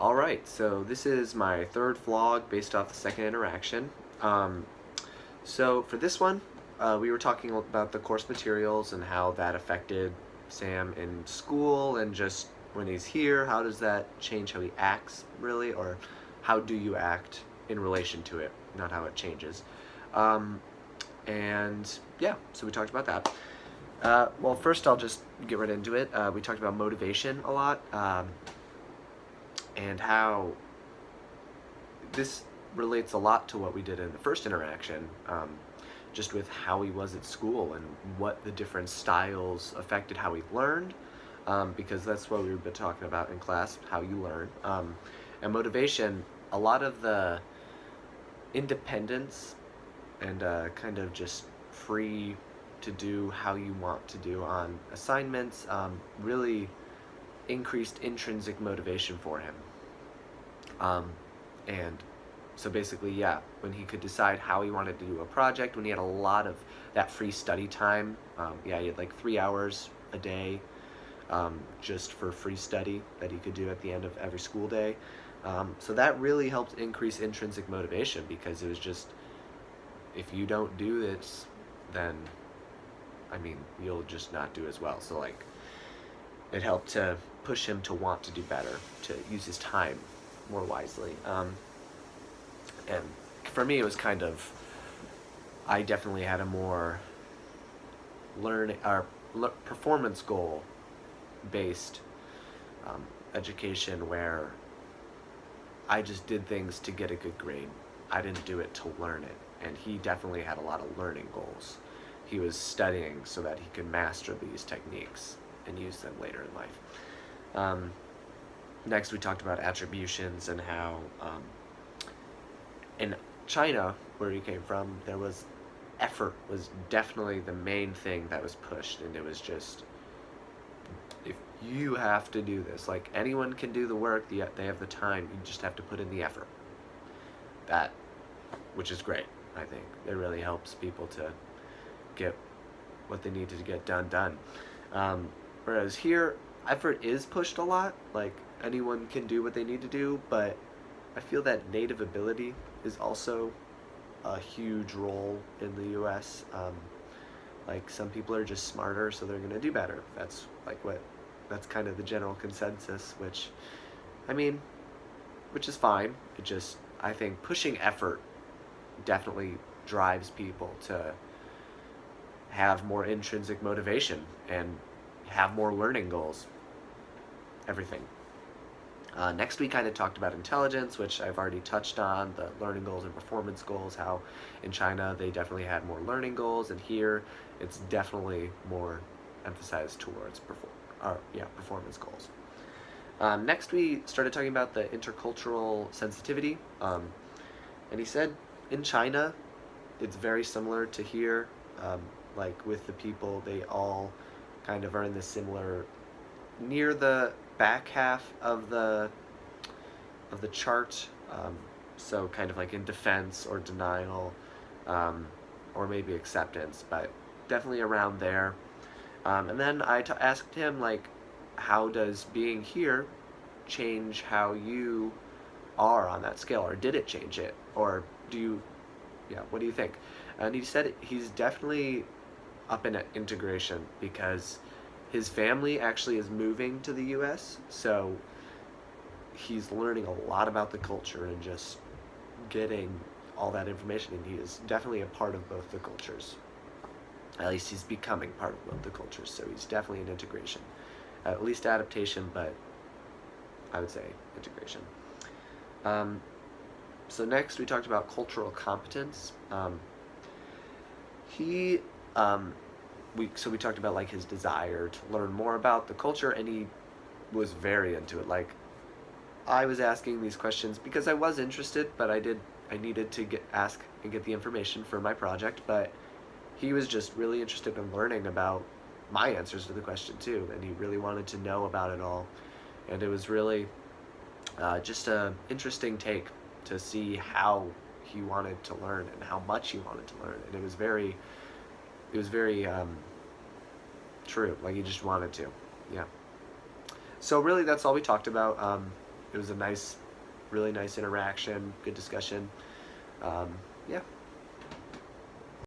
Alright, so this is my third vlog based off the second interaction. So for this one, we were talking about the course materials and how that affected Sam in school and just when he's here, how does that change how he acts, really, or how do you act in relation to it, not how it changes. And yeah, so we talked about that. Well, first I'll just get right into it. We talked about motivation a lot. And how this relates a lot to what we did in the first interaction, just with how he was at school and what the different styles affected how he learned, because that's what we've been talking about in class, how you learn. And motivation, a lot of the independence and kind of just free to do how you want to do on assignments really increased intrinsic motivation for him. And so basically, yeah, when he could decide how he wanted to do a project, when he had a lot of that free study time, yeah, he had like 3 hours a day just for free study that he could do at the end of every school day. So that really helped increase intrinsic motivation, because it was just, if you don't do this, then, I mean, you'll just not do as well. So like, it helped to push him to want to do better, to use his time more wisely. And for me, it was kind of, I definitely had a more performance goal based education, where I just did things to get a good grade. I didn't do it to learn it. And he definitely had a lot of learning goals. He was studying so that he could master these techniques and use them later in life. Next, we talked about attributions and how in China, where he came from, there was effort was definitely the main thing that was pushed, and it was just, if you have to do this, like anyone can do the work, they have the time, you just have to put in the effort. That, which is great, I think. It really helps people to get what they need to get done. Whereas here, effort is pushed a lot, like anyone can do what they need to do, but I feel that native ability is also a huge role in the US. Like, some people are just smarter, so they're gonna do better. That's that's kind of the general consensus, which, I mean, which is fine. It just, I think pushing effort definitely drives people to have more intrinsic motivation and have more learning goals. Everything. Next we kind of talked about intelligence, which I've already touched on, the learning goals and performance goals, how in China they definitely had more learning goals, and here it's definitely more emphasized towards performance goals. Next we started talking about the intercultural sensitivity, and he said in China it's very similar to here, like with the people, they all kind of are in the similar, near the back half of the chart, so kind of like in defense or denial, or maybe acceptance, but definitely around there. And then I asked him, like, how does being here change how you are on that scale, or did it change it, or do you, yeah, what do you think? And he said he's definitely up in integration, because his family actually is moving to the US, so he's learning a lot about the culture and just getting all that information, and he is definitely a part of both the cultures. At least he's becoming part of both the cultures, so he's definitely in integration. At least adaptation, but I would say integration. So next we talked about cultural competence. We talked about like his desire to learn more about the culture, and he was very into it. Like, I was asking these questions because I was interested, but I needed to ask and get the information for my project, but he was just really interested in learning about my answers to the question too, and he really wanted to know about it all. And it was really just an interesting take to see how he wanted to learn and how much he wanted to learn, and it was very true. Like, he just wanted to, yeah. So really, that's all we talked about. it was a nice, really nice interaction, good discussion. Um, yeah,